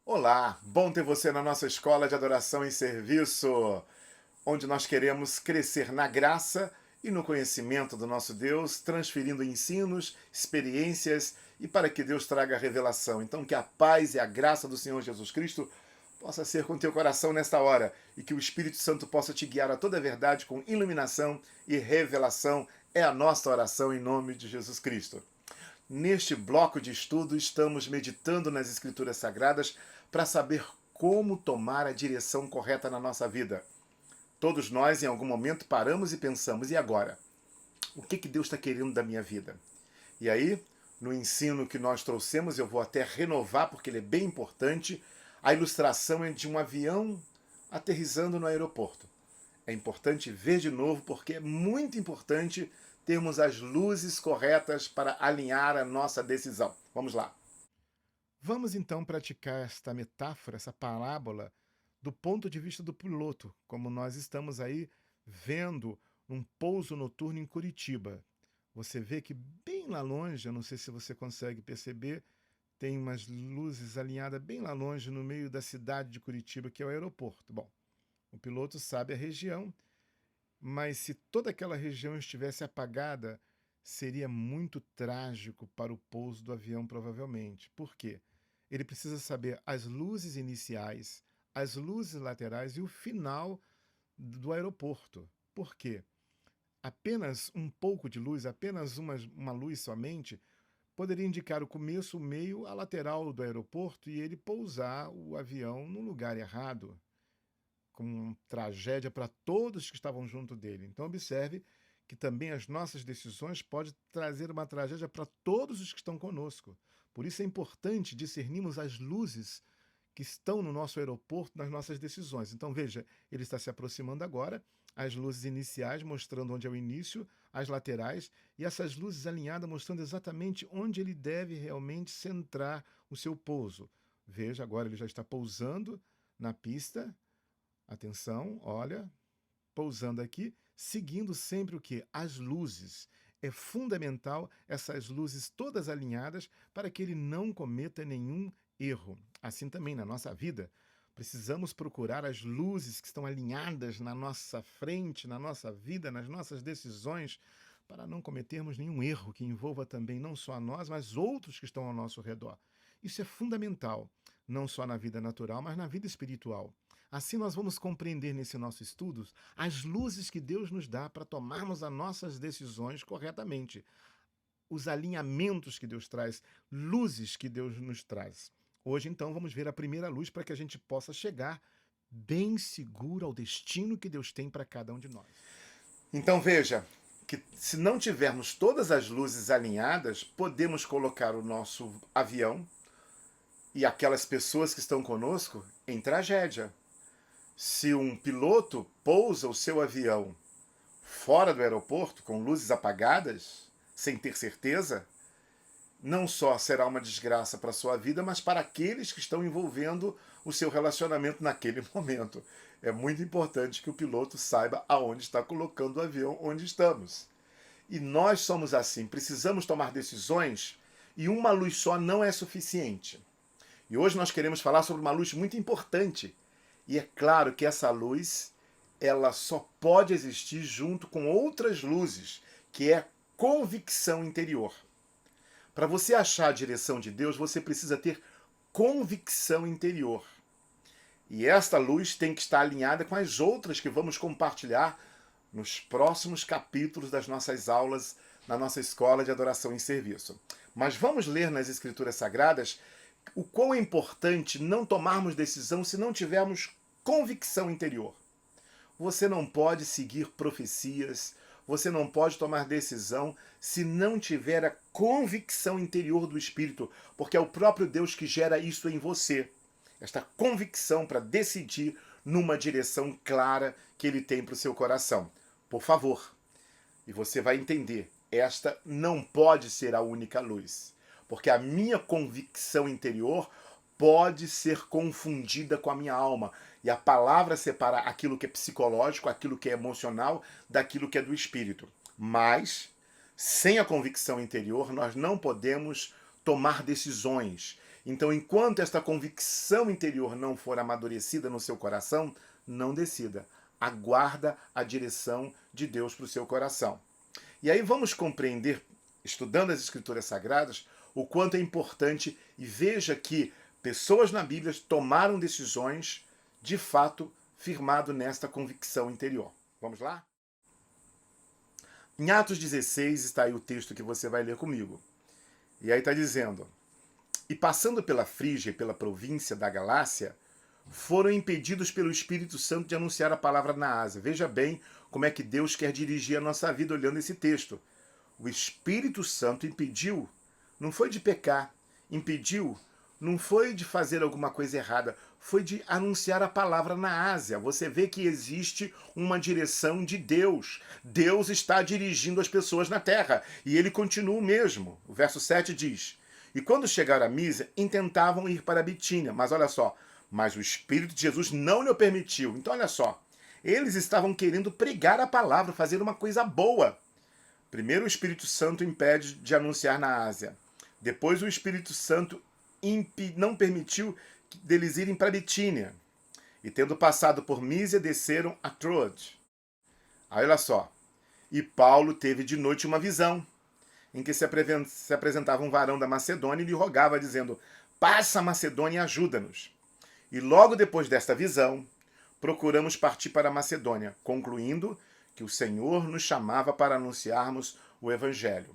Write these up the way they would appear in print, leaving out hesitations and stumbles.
Olá, bom ter você na nossa escola de adoração e serviço, onde nós queremos crescer na graça e no conhecimento do nosso Deus, transferindo ensinos, experiências e para que Deus traga revelação. Então, que a paz e a graça do Senhor Jesus Cristo possa ser com teu coração nesta hora e que o Espírito Santo possa te guiar a toda a verdade com iluminação e revelação. É a nossa oração em nome de Jesus Cristo. Neste bloco de estudo, estamos meditando nas Escrituras Sagradas para saber como tomar a direção correta na nossa vida. Todos nós, em algum momento, paramos e pensamos: e agora? O que Deus está querendo da minha vida? E aí, no ensino que nós trouxemos, eu vou até renovar, porque ele é bem importante. A ilustração é de um avião aterrissando no aeroporto. É importante ver de novo, porque é muito importante termos as luzes corretas para alinhar a nossa decisão. Vamos lá. Vamos então praticar esta metáfora, essa parábola, do ponto de vista do piloto, como nós estamos aí vendo um pouso noturno em Curitiba. Você vê que bem lá longe, eu não sei se você consegue perceber, tem umas luzes alinhadas bem lá longe no meio da cidade de Curitiba, que é o aeroporto. Bom, o piloto sabe a região, mas se toda aquela região estivesse apagada, seria muito trágico para o pouso do avião, provavelmente. Por quê? Ele precisa saber as luzes iniciais, as luzes laterais e o final do aeroporto. Por quê? Apenas um pouco de luz, apenas uma luz somente, poderia indicar o começo, o meio, a lateral do aeroporto e ele pousar o avião no lugar errado, com tragédia para todos que estavam junto dele. Então observe que também as nossas decisões podem trazer uma tragédia para todos os que estão conosco. Por isso é importante discernirmos as luzes que estão no nosso aeroporto nas nossas decisões. Então veja, ele está se aproximando agora, as luzes iniciais mostrando onde é o início, as laterais e essas luzes alinhadas mostrando exatamente onde ele deve realmente centrar o seu pouso. Veja, agora ele já está pousando na pista. Atenção, olha, pousando aqui, seguindo sempre o que? As luzes. É fundamental essas luzes todas alinhadas para que ele não cometa nenhum erro. Assim também na nossa vida, precisamos procurar as luzes que estão alinhadas na nossa frente, na nossa vida, nas nossas decisões, para não cometermos nenhum erro que envolva também não só a nós, mas outros que estão ao nosso redor. Isso é fundamental, não só na vida natural, mas na vida espiritual. Assim nós vamos compreender nesse nosso estudo as luzes que Deus nos dá para tomarmos as nossas decisões corretamente, os alinhamentos que Deus traz, luzes que Deus nos traz. Hoje, então, vamos ver a primeira luz para que a gente possa chegar bem seguro ao destino que Deus tem para cada um de nós. Então veja que se não tivermos todas as luzes alinhadas, podemos colocar o nosso avião e aquelas pessoas que estão conosco em tragédia. Se um piloto pousa o seu avião fora do aeroporto, com luzes apagadas, sem ter certeza, não só será uma desgraça para a sua vida, mas para aqueles que estão envolvendo o seu relacionamento naquele momento. É muito importante que o piloto saiba aonde está colocando o avião, onde estamos. E nós somos assim, precisamos tomar decisões e uma luz só não é suficiente. E hoje nós queremos falar sobre uma luz muito importante. E é claro que essa luz, ela só pode existir junto com outras luzes, que é convicção interior. Para você achar a direção de Deus, você precisa ter convicção interior. E esta luz tem que estar alinhada com as outras que vamos compartilhar nos próximos capítulos das nossas aulas na nossa escola de adoração e serviço. Mas vamos ler nas Escrituras Sagradas o quão é importante não tomarmos decisão se não tivermos convicção interior. Você não pode seguir profecias, você não pode tomar decisão se não tiver a convicção interior do Espírito, porque é o próprio Deus que gera isso em você. Esta convicção para decidir numa direção clara que Ele tem para o seu coração. Por favor, e você vai entender, esta não pode ser a única luz. Porque a minha convicção interior pode ser confundida com a minha alma. E a palavra separa aquilo que é psicológico, aquilo que é emocional, daquilo que é do espírito. Mas, sem a convicção interior, nós não podemos tomar decisões. Então, enquanto esta convicção interior não for amadurecida no seu coração, não decida. Aguarda a direção de Deus para o seu coração. E aí vamos compreender, estudando as Escrituras Sagradas, o quanto é importante, e veja que pessoas na Bíblia tomaram decisões, de fato, firmado nesta convicção interior. Vamos lá? Em Atos 16 está aí o texto que você vai ler comigo. E aí está dizendo: e passando pela Frígia e pela província da Galácia, foram impedidos pelo Espírito Santo de anunciar a palavra na Ásia. Veja bem como é que Deus quer dirigir a nossa vida olhando esse texto. O Espírito Santo impediu, não foi de pecar, impediu, não foi de fazer alguma coisa errada, foi de anunciar a palavra na Ásia. Você vê que existe uma direção de Deus. Deus está dirigindo as pessoas na terra. E ele continua o mesmo. O verso 7 diz: e quando chegaram a Mísia, intentavam ir para a Bitínia. Mas olha só, mas o Espírito de Jesus não lhe permitiu. Então olha só, eles estavam querendo pregar a palavra, fazer uma coisa boa. Primeiro o Espírito Santo impede de anunciar na Ásia. Depois o Espírito Santo não permitiu deles irem para Bitínia. E tendo passado por Mísia, desceram a Troade. Aí olha só, e Paulo teve de noite uma visão, em que se apresentava um varão da Macedônia e lhe rogava, dizendo: passa a Macedônia e ajuda-nos. E logo depois desta visão, procuramos partir para a Macedônia, concluindo que o Senhor nos chamava para anunciarmos o Evangelho.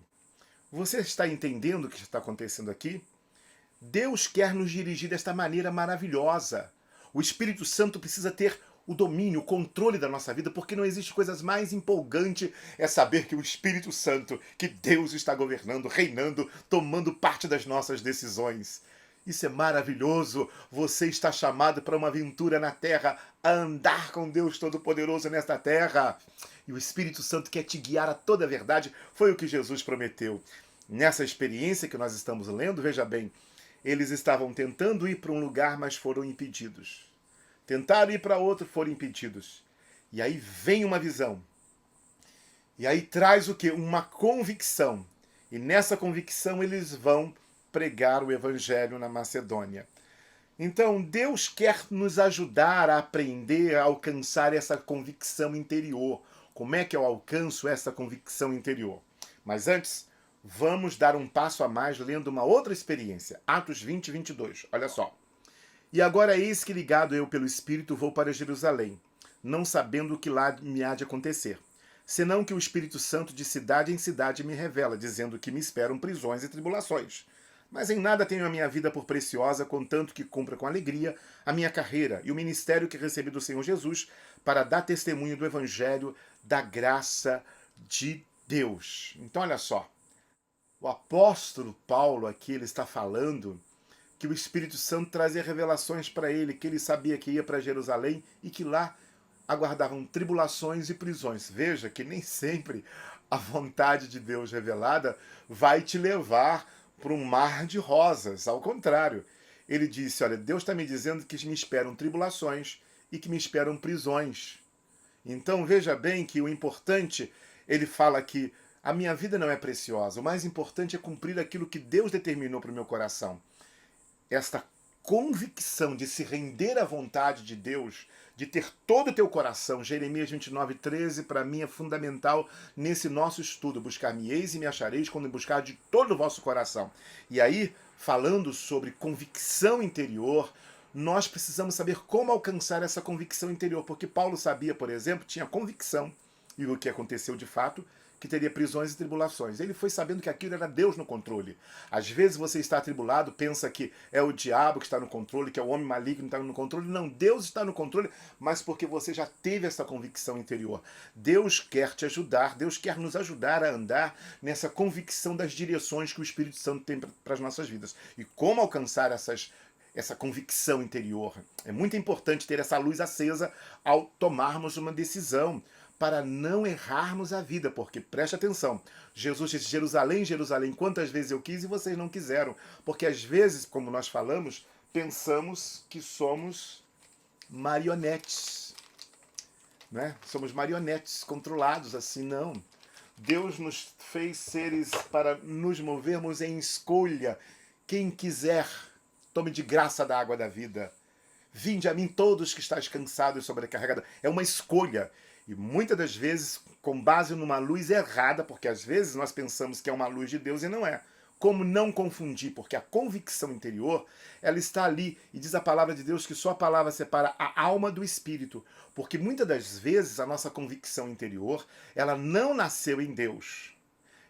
Você está entendendo o que está acontecendo aqui? Deus quer nos dirigir desta maneira maravilhosa. O Espírito Santo precisa ter o domínio, o controle da nossa vida, porque não existe coisa mais empolgante é saber que o Espírito Santo, que Deus está governando, reinando, tomando parte das nossas decisões. Isso é maravilhoso. Você está chamado para uma aventura na terra, a andar com Deus Todo-Poderoso nesta terra. E o Espírito Santo quer te guiar a toda a verdade. Foi o que Jesus prometeu. Nessa experiência que nós estamos lendo, veja bem, eles estavam tentando ir para um lugar, mas foram impedidos. Tentaram ir para outro, foram impedidos. E aí vem uma visão. E aí traz o quê? Uma convicção. E nessa convicção eles vão pregar o Evangelho na Macedônia. Então, Deus quer nos ajudar a aprender a alcançar essa convicção interior. Como é que eu alcanço essa convicção interior? Mas antes, vamos dar um passo a mais lendo uma outra experiência. Atos 20, 22. Olha só. E agora eis que, ligado eu pelo Espírito, vou para Jerusalém, não sabendo o que lá me há de acontecer, senão que o Espírito Santo de cidade em cidade me revela, dizendo que me esperam prisões e tribulações. Mas em nada tenho a minha vida por preciosa, contanto que cumpra com alegria a minha carreira e o ministério que recebi do Senhor Jesus, para dar testemunho do Evangelho da graça de Deus. Então olha só, o apóstolo Paulo aqui, ele está falando que o Espírito Santo trazia revelações para ele, que ele sabia que ia para Jerusalém e que lá aguardavam tribulações e prisões. Veja que nem sempre a vontade de Deus revelada vai te levar para um mar de rosas. Ao contrário, ele disse: olha, Deus está me dizendo que me esperam tribulações e que me esperam prisões. Então veja bem que o importante, ele fala que a minha vida não é preciosa, o mais importante é cumprir aquilo que Deus determinou para o meu coração. Esta convicção de se render à vontade de Deus, de ter todo o teu coração, Jeremias 29:13, para mim é fundamental nesse nosso estudo. Buscar-me-eis e me achareis quando me buscar de todo o vosso coração. E aí, falando sobre convicção interior, nós precisamos saber como alcançar essa convicção interior, porque Paulo sabia, por exemplo, tinha convicção, e o que aconteceu de fato, que teria prisões e tribulações. Ele foi sabendo que aquilo era Deus no controle. Às vezes você está atribulado, pensa que é o diabo que está no controle, que é o homem maligno que está no controle. Não, Deus está no controle, mas porque você já teve essa convicção interior. Deus quer te ajudar, Deus quer nos ajudar a andar nessa convicção das direções que o Espírito Santo tem para as nossas vidas. E como alcançar essa convicção interior? É muito importante ter essa luz acesa ao tomarmos uma decisão, para não errarmos a vida, porque preste atenção, Jesus disse: Jerusalém, Jerusalém, quantas vezes eu quis e vocês não quiseram, porque às vezes, como nós falamos, pensamos que somos marionetes, né? Somos marionetes controlados, assim não. Deus nos fez seres para nos movermos em escolha. Quem quiser tome de graça da água da vida. Vinde a mim todos que estáis cansados e sobrecarregados. É uma escolha. E muitas das vezes, com base numa luz errada, porque às vezes nós pensamos que é uma luz de Deus e não é. Como não confundir? Porque a convicção interior, ela está ali. E diz a palavra de Deus que só a palavra separa a alma do espírito. Porque muitas das vezes a nossa convicção interior, ela não nasceu em Deus.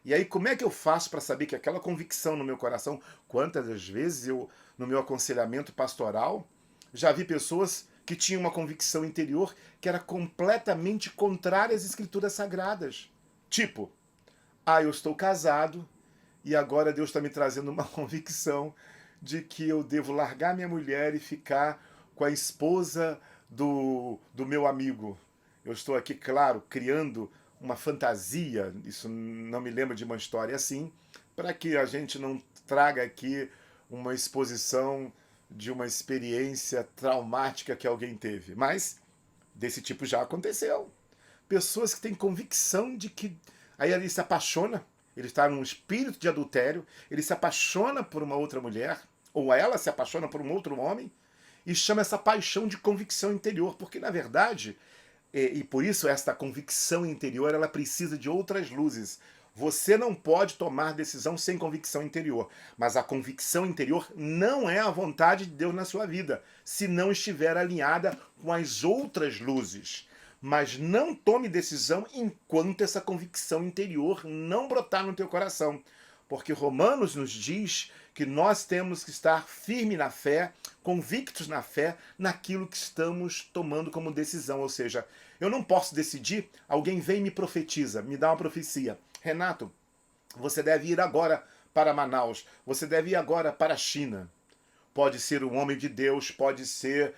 E aí, como é que eu faço para saber que aquela convicção no meu coração, quantas das vezes eu, no meu aconselhamento pastoral, já vi pessoas que tinham uma convicção interior que era completamente contrária às escrituras sagradas. Tipo, eu estou casado e agora Deus está me trazendo uma convicção de que eu devo largar minha mulher e ficar com a esposa do meu amigo. Eu estou aqui, claro, criando uma fantasia, isso não me lembra de uma história assim, para que a gente não traga aqui uma exposição de uma experiência traumática que alguém teve. Mas desse tipo já aconteceu. Pessoas que têm convicção de que... Aí ele se apaixona, ele está num espírito de adultério, ele se apaixona por uma outra mulher, ou ela se apaixona por um outro homem, e chama essa paixão de convicção interior, porque na verdade... E por isso esta convicção interior ela precisa de outras luzes. Você não pode tomar decisão sem convicção interior. Mas a convicção interior não é a vontade de Deus na sua vida, se não estiver alinhada com as outras luzes. Mas não tome decisão enquanto essa convicção interior não brotar no teu coração. Porque Romanos nos diz que nós temos que estar firme na fé, convictos na fé, naquilo que estamos tomando como decisão. Ou seja, eu não posso decidir, alguém vem e me profetiza, me dá uma profecia. Renato, você deve ir agora para Manaus, você deve ir agora para a China. Pode ser um homem de Deus, pode ser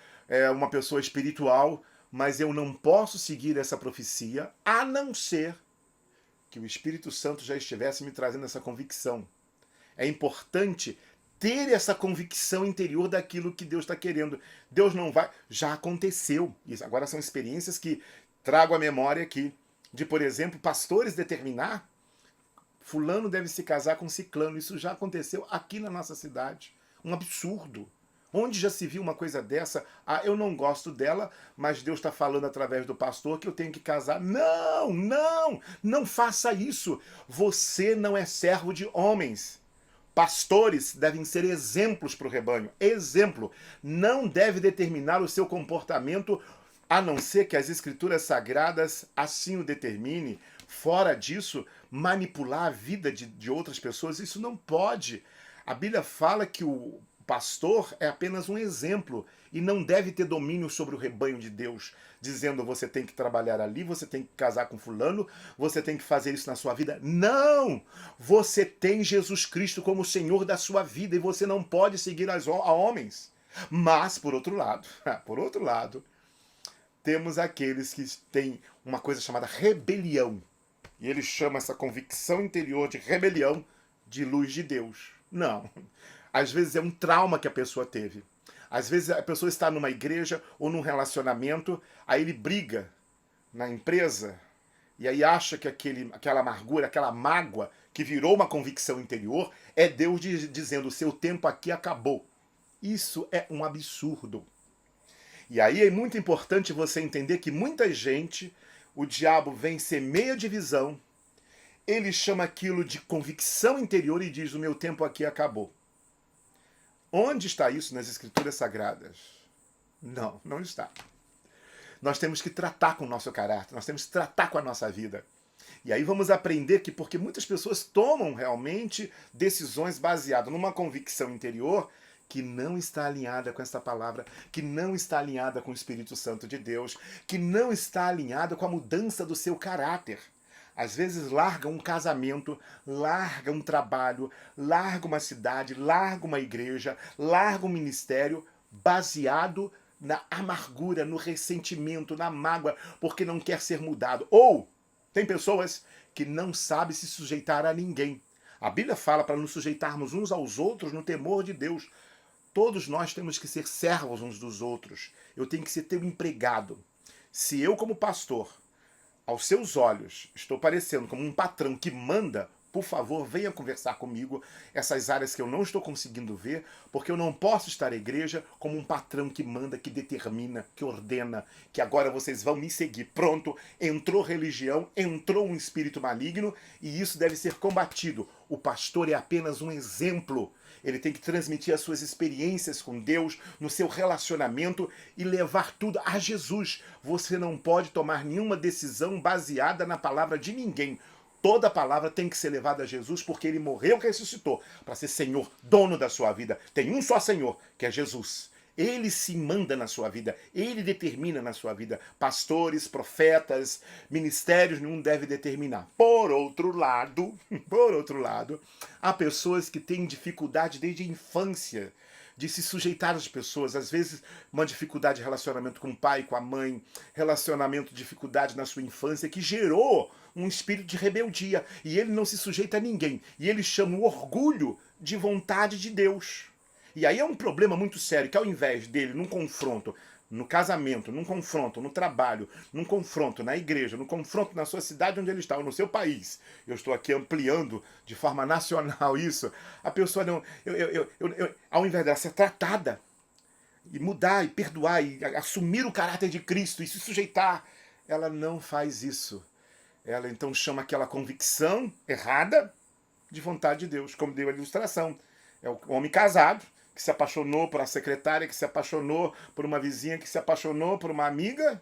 uma pessoa espiritual, mas eu não posso seguir essa profecia, a não ser que o Espírito Santo já estivesse me trazendo essa convicção. É importante ter essa convicção interior daquilo que Deus está querendo. Deus não vai... Já aconteceu. Isso. Agora são experiências que trago à memória aqui. De, por exemplo, pastores determinar fulano deve se casar com ciclano. Isso já aconteceu aqui na nossa cidade. Um absurdo. Onde já se viu uma coisa dessa? Eu não gosto dela, mas Deus está falando através do pastor que eu tenho que casar. Não faça isso. Você não é servo de homens. Pastores devem ser exemplos para o rebanho. Exemplo. Não deve determinar o seu comportamento, a não ser que as escrituras sagradas assim o determine. Fora disso, manipular a vida de outras pessoas, isso não pode. A Bíblia fala que o pastor é apenas um exemplo e não deve ter domínio sobre o rebanho de Deus, dizendo você tem que trabalhar ali, você tem que casar com fulano, você tem que fazer isso na sua vida. Não! Você tem Jesus Cristo como Senhor da sua vida e você não pode seguir a homens. Mas, por outro lado, temos aqueles que têm uma coisa chamada rebelião. E ele chama essa convicção interior de rebelião de luz de Deus. Não. Às vezes é um trauma que a pessoa teve. Às vezes a pessoa está numa igreja ou num relacionamento, aí ele briga na empresa e aí acha que aquela amargura, aquela mágoa que virou uma convicção interior é Deus dizendo: o seu tempo aqui acabou. Isso é um absurdo. E aí é muito importante você entender que muita gente, o diabo vem semeia divisão, ele chama aquilo de convicção interior e diz: o meu tempo aqui acabou. Onde está isso nas escrituras sagradas? Não está. Nós temos que tratar com o nosso caráter, nós temos que tratar com a nossa vida. E aí vamos aprender que, porque muitas pessoas tomam realmente decisões baseadas numa convicção interior que não está alinhada com essa palavra, que não está alinhada com o Espírito Santo de Deus, que não está alinhada com a mudança do seu caráter. Às vezes larga um casamento, larga um trabalho, larga uma cidade, larga uma igreja, larga um ministério baseado na amargura, no ressentimento, na mágoa, porque não quer ser mudado. Ou tem pessoas que não sabem se sujeitar a ninguém. A Bíblia fala para nos sujeitarmos uns aos outros no temor de Deus. Todos nós temos que ser servos uns dos outros. Eu tenho que ser teu empregado. Se eu, como pastor, aos seus olhos, estou parecendo como um patrão que manda, por favor, venha conversar comigo essas áreas que eu não estou conseguindo ver, porque eu não posso estar na igreja como um patrão que manda, que determina, que ordena, que agora vocês vão me seguir. Pronto, entrou religião, entrou um espírito maligno e isso deve ser combatido. O pastor é apenas um exemplo. Ele tem que transmitir as suas experiências com Deus, no seu relacionamento e levar tudo a Jesus. Você não pode tomar nenhuma decisão baseada na palavra de ninguém. Toda palavra tem que ser levada a Jesus porque ele morreu e ressuscitou para ser Senhor, dono da sua vida. Tem um só Senhor, que é Jesus. Ele se manda na sua vida, ele determina na sua vida. Pastores, profetas, ministérios, nenhum deve determinar. Por outro lado, há pessoas que têm dificuldade desde a infância de se sujeitar às pessoas. Às vezes, uma dificuldade de relacionamento com o pai, com a mãe, relacionamento, dificuldade na sua infância, que gerou um espírito de rebeldia. E ele não se sujeita a ninguém. E ele chama o orgulho de vontade de Deus. E aí é um problema muito sério, que ao invés dele, num confronto, no casamento, num confronto, no trabalho, num confronto na igreja, num confronto na sua cidade onde ele está, ou no seu país, eu estou aqui ampliando de forma nacional isso, a pessoa não... ao invés dela ser tratada, e mudar, e perdoar, e assumir o caráter de Cristo, e se sujeitar, ela não faz isso. Ela então chama aquela convicção errada de vontade de Deus, como deu a ilustração. É o homem casado, que se apaixonou por uma secretária, que se apaixonou por uma vizinha, que se apaixonou por uma amiga,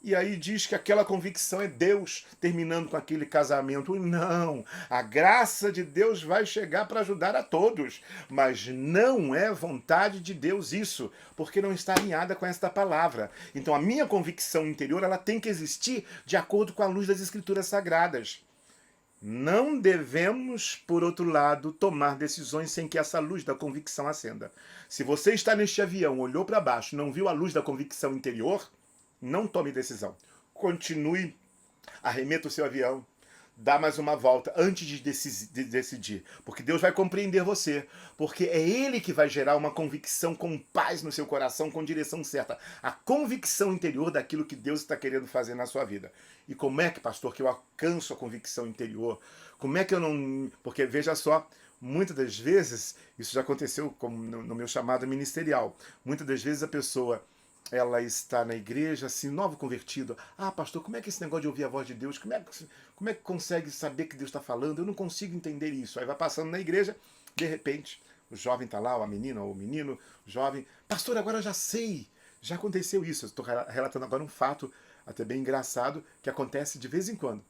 e aí diz que aquela convicção é Deus terminando com aquele casamento. Não, a graça de Deus vai chegar para ajudar a todos, mas não é vontade de Deus isso, porque não está alinhada com esta palavra. Então a minha convicção interior ela tem que existir de acordo com a luz das Escrituras Sagradas. Não devemos, por outro lado, tomar decisões sem que essa luz da convicção acenda. Se você está neste avião, olhou para baixo, não viu a luz da convicção interior, não tome decisão. Continue, arremeta o seu avião, dá mais uma volta antes de decidir. Porque Deus vai compreender você. Porque é Ele que vai gerar uma convicção com paz no seu coração, com direção certa. A convicção interior daquilo que Deus está querendo fazer na sua vida. E como é que, pastor, que eu alcanço a convicção interior? Como é que eu não... Porque, veja só, muitas das vezes, isso já aconteceu como no meu chamado ministerial, muitas das vezes a pessoa... ela está na igreja, assim, novo convertido. Ah, pastor, como é que esse negócio de ouvir a voz de Deus, como é que consegue saber que Deus está falando? Eu não consigo entender isso. Aí vai passando na igreja, de repente, o jovem está lá, ou a menina, ou o menino, o jovem, pastor, agora eu já sei, já aconteceu isso. Eu estou relatando agora um fato até bem engraçado, que acontece de vez em quando.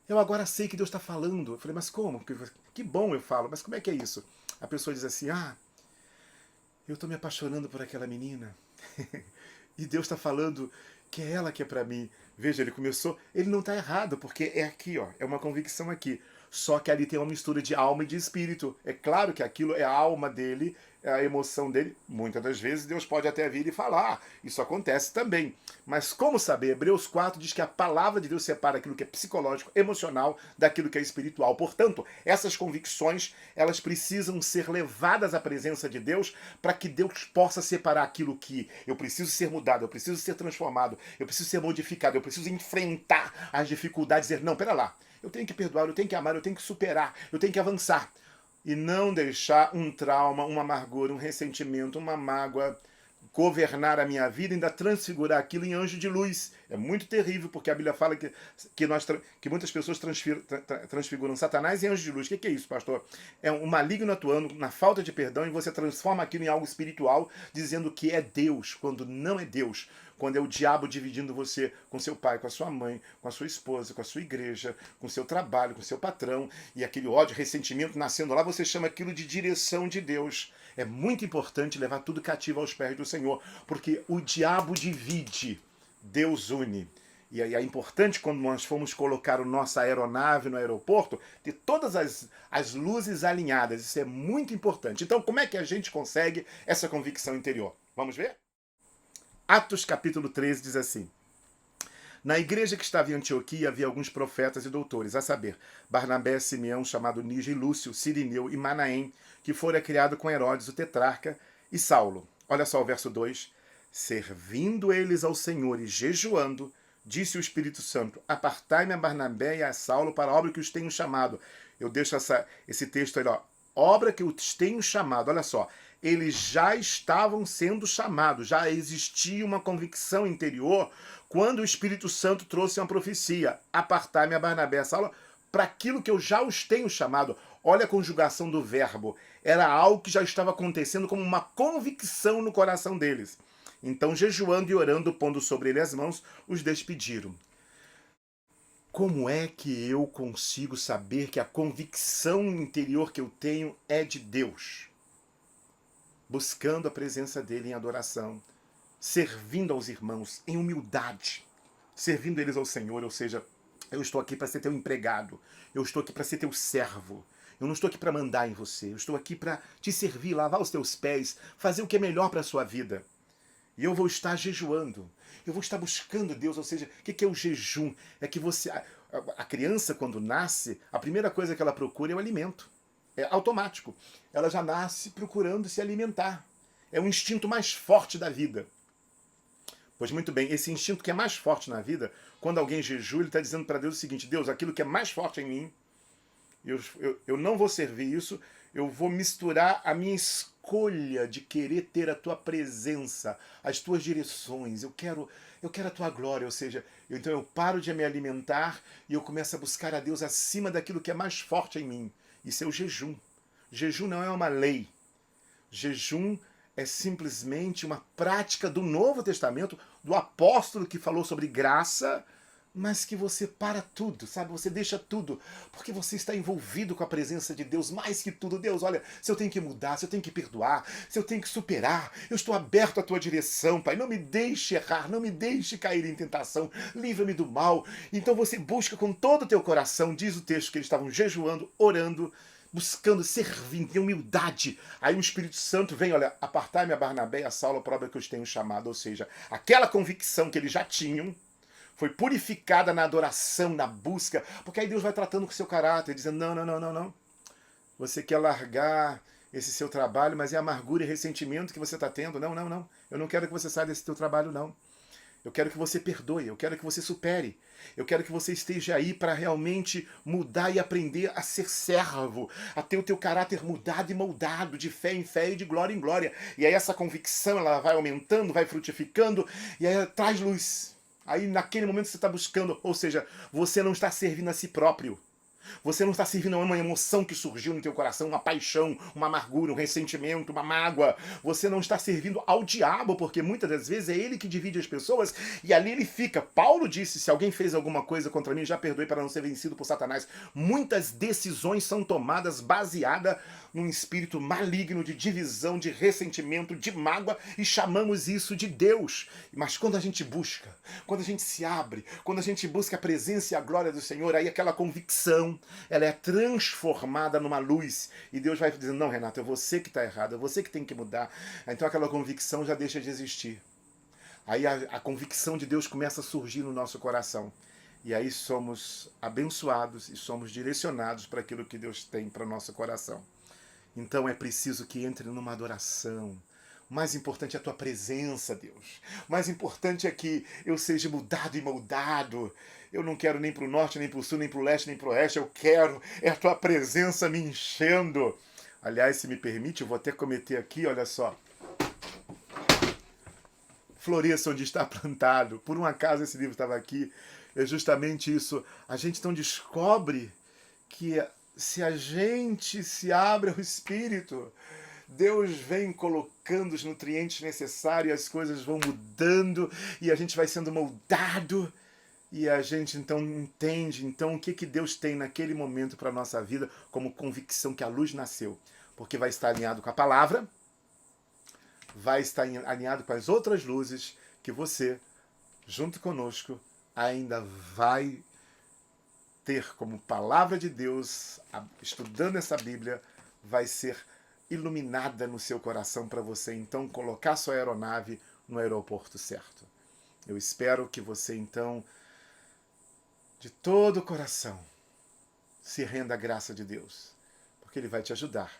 Eu agora sei que Deus está falando. Eu falei, mas como? Que bom, eu falo, mas como é que é isso? A pessoa diz assim, eu estou me apaixonando por aquela menina. E Deus está falando que é ela que é para mim. Veja, ele começou... Ele não está errado, porque é aqui, ó, é uma convicção aqui. Só que ali tem uma mistura de alma e de espírito. É claro que aquilo é a alma dele, é a emoção dele. Muitas das vezes Deus pode até vir e falar. Isso acontece também. Mas como saber? Hebreus 4 diz que a palavra de Deus separa aquilo que é psicológico, emocional, daquilo que é espiritual. Portanto, essas convicções, elas precisam ser levadas à presença de Deus para que Deus possa separar aquilo que eu preciso ser mudado, eu preciso ser transformado, eu preciso ser modificado, eu preciso enfrentar as dificuldades e dizer, não, pera lá, eu tenho que perdoar, eu tenho que amar, eu tenho que superar, eu tenho que avançar. E não deixar um trauma, uma amargura, um ressentimento, uma mágoa governar a minha vida e ainda transfigurar aquilo em anjo de luz. É muito terrível, porque a Bíblia fala que muitas pessoas transfiguram Satanás em anjo de luz. O que é isso, pastor? É um maligno atuando na falta de perdão e você transforma aquilo em algo espiritual, dizendo que é Deus, quando não é Deus. Quando é o diabo dividindo você com seu pai, com a sua mãe, com a sua esposa, com a sua igreja, com o seu trabalho, com o seu patrão, e aquele ódio, ressentimento nascendo lá, você chama aquilo de direção de Deus. É muito importante levar tudo cativo aos pés do Senhor, porque o diabo divide, Deus une. E aí é importante, quando nós formos colocar a nossa aeronave no aeroporto, ter todas as luzes alinhadas. Isso é muito importante. Então, como é que a gente consegue essa convicção interior? Vamos ver? Atos capítulo 13 diz assim: na igreja que estava em Antioquia havia alguns profetas e doutores, a saber, Barnabé, Simeão, chamado Níger, e Lúcio, Cirineu e Manaém, que fora criado com Herodes, o tetrarca, e Saulo. Olha só o verso 2. Servindo eles ao Senhor e jejuando, disse o Espírito Santo, apartai-me a Barnabé e a Saulo para a obra que os tenho chamado. eu deixo esse texto aí, ó. Obra que eu tenho chamado, olha só. Eles já estavam sendo chamados, já existia uma convicção interior quando o Espírito Santo trouxe uma profecia. Apartai-me a Barnabé e Saulo para aquilo que eu já os tenho chamado. Olha a conjugação do verbo. Era algo que já estava acontecendo como uma convicção no coração deles. Então, jejuando e orando, pondo sobre ele as mãos, os despediram. Como é que eu consigo saber que a convicção interior que eu tenho é de Deus? Buscando a presença dele em adoração, servindo aos irmãos em humildade, servindo eles ao Senhor, ou seja, eu estou aqui para ser teu empregado, eu estou aqui para ser teu servo, eu não estou aqui para mandar em você, eu estou aqui para te servir, lavar os teus pés, fazer o que é melhor para a sua vida. E eu vou estar jejuando, eu vou estar buscando Deus, ou seja, o que é o jejum? É que você, a criança quando nasce, a primeira coisa que ela procura é o alimento. É automático. Ela já nasce procurando se alimentar. É o instinto mais forte da vida. Pois muito bem, esse instinto que é mais forte na vida, quando alguém jejua, ele está dizendo para Deus o seguinte: Deus, aquilo que é mais forte em mim, eu não vou servir isso, eu vou misturar a minha escolha de querer ter a tua presença, as tuas direções, eu quero a tua glória, ou seja, então eu paro de me alimentar e eu começo a buscar a Deus acima daquilo que é mais forte em mim. Isso é o jejum. Jejum não é uma lei. Jejum é simplesmente uma prática do Novo Testamento, do apóstolo que falou sobre graça, mas que você para tudo, sabe? Você deixa tudo, porque você está envolvido com a presença de Deus, mais que tudo. Deus, olha, se eu tenho que mudar, se eu tenho que perdoar, se eu tenho que superar, eu estou aberto à tua direção, Pai. Não me deixe errar, não me deixe cair em tentação, livra-me do mal. Então você busca com todo o teu coração, diz o texto que eles estavam jejuando, orando, buscando, servindo, em humildade. Aí o Espírito Santo vem, olha, apartai-me a Barnabé e a Saulo para a obra que eu os tenho chamado. Ou seja, aquela convicção que eles já tinham foi purificada na adoração, na busca, porque aí Deus vai tratando com o seu caráter, dizendo, não, não, não, não, não. Você quer largar esse seu trabalho, mas é amargura e ressentimento que você está tendo. Não, não, não. Eu não quero que você saia desse teu trabalho, não. Eu quero que você perdoe, eu quero que você supere. Eu quero que você esteja aí para realmente mudar e aprender a ser servo, a ter o teu caráter mudado e moldado, de fé em fé e de glória em glória. E aí essa convicção ela vai aumentando, vai frutificando, e aí ela traz luz. Aí naquele momento você está buscando, ou seja, você não está servindo a si próprio. Você não está servindo a uma emoção que surgiu no teu coração, uma paixão, uma amargura, um ressentimento, uma mágoa. Você não está servindo ao diabo, porque muitas das vezes é ele que divide as pessoas e ali ele fica. Paulo disse, se alguém fez alguma coisa contra mim, já perdoe para não ser vencido por Satanás. Muitas decisões são tomadas baseadas num espírito maligno de divisão, de ressentimento, de mágoa e chamamos isso de Deus. Mas quando a gente busca, quando a gente se abre, quando a gente busca a presença e a glória do Senhor, aí aquela convicção ela é transformada numa luz e Deus vai dizendo, não, Renato, é você que está errado, é você que tem que mudar. Então aquela convicção já deixa de existir. Aí a convicção de Deus começa a surgir no nosso coração. E aí somos abençoados e somos direcionados para aquilo que Deus tem para o nosso coração. Então é preciso que entre numa adoração. O mais importante é a tua presença, Deus. O mais importante é que eu seja mudado e moldado. Eu não quero nem para o norte, nem para o sul, nem para o leste, nem para o oeste. Eu quero é a tua presença me enchendo. Aliás, se me permite, eu vou até cometer aqui, olha só. Floresça onde está plantado. Por um acaso esse livro estava aqui. É justamente isso. A gente então descobre que se a gente se abre ao Espírito, Deus vem colocando os nutrientes necessários, as coisas vão mudando e a gente vai sendo moldado e a gente então entende então o que Deus tem naquele momento para a nossa vida como convicção que a luz nasceu. Porque vai estar alinhado com a palavra, vai estar alinhado com as outras luzes que você, junto conosco, ainda vai ter como palavra de Deus, estudando essa Bíblia, vai ser iluminada no seu coração para você então colocar sua aeronave no aeroporto certo. Eu espero que você então, de todo o coração, se renda à graça de Deus, porque Ele vai te ajudar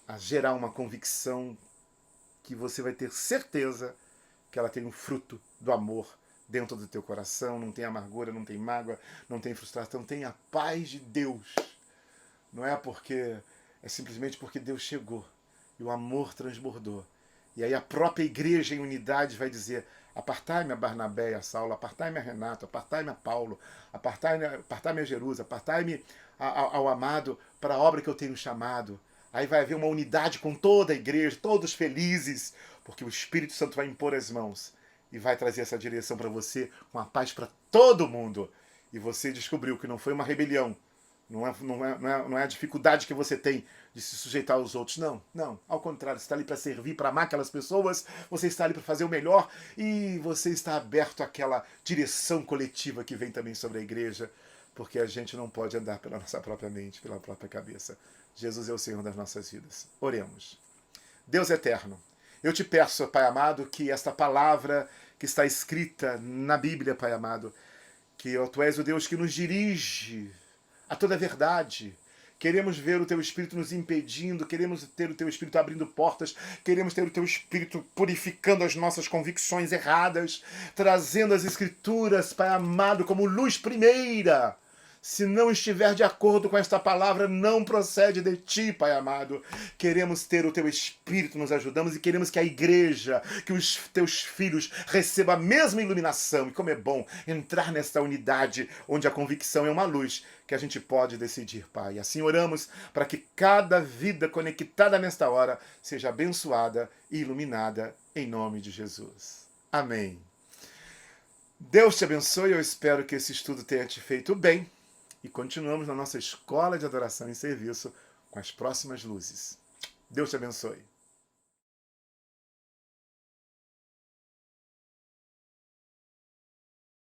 a gerar uma convicção que você vai ter certeza que ela tem um fruto do amor dentro do teu coração, não tem amargura, não tem mágoa, não tem frustração, tem a paz de Deus não é porque, é simplesmente porque Deus chegou e o amor transbordou. E aí a própria igreja em unidade vai dizer: apartai-me a Barnabé e a Saulo, apartai-me a Renato, apartai-me a Paulo, apartai-me a Jerusa, apartai-me ao amado para a obra que eu tenho chamado. Aí vai haver uma unidade com toda a igreja, todos felizes, porque o Espírito Santo vai impor as mãos e vai trazer essa direção para você com a paz para todo mundo. E você descobriu que não foi uma rebelião, não é a dificuldade que você tem de se sujeitar aos outros. Não, não. Ao contrário, você está ali para servir, para amar aquelas pessoas, você está ali para fazer o melhor e você está aberto àquela direção coletiva que vem também sobre a igreja, porque a gente não pode andar pela nossa própria mente, pela própria cabeça. Jesus é o Senhor das nossas vidas. Oremos. Deus eterno, eu te peço, Pai amado, que esta palavra que está escrita na Bíblia, Pai amado, que Tu és o Deus que nos dirige a toda a verdade. Queremos ver o Teu Espírito nos impedindo, queremos ter o Teu Espírito abrindo portas, queremos ter o Teu Espírito purificando as nossas convicções erradas, trazendo as Escrituras, Pai amado, como luz primeira. Se não estiver de acordo com esta palavra, não procede de Ti, Pai amado. Queremos ter o Teu Espírito nos ajudando e queremos que a igreja, que os Teus filhos recebam a mesma iluminação. E como é bom entrar nesta unidade, onde a convicção é uma luz que a gente pode decidir, Pai. E assim oramos para que cada vida conectada nesta hora seja abençoada e iluminada em nome de Jesus. Amém. Deus te abençoe. Eu espero que esse estudo tenha te feito bem. E continuamos na nossa escola de adoração e serviço com as próximas luzes. Deus te abençoe.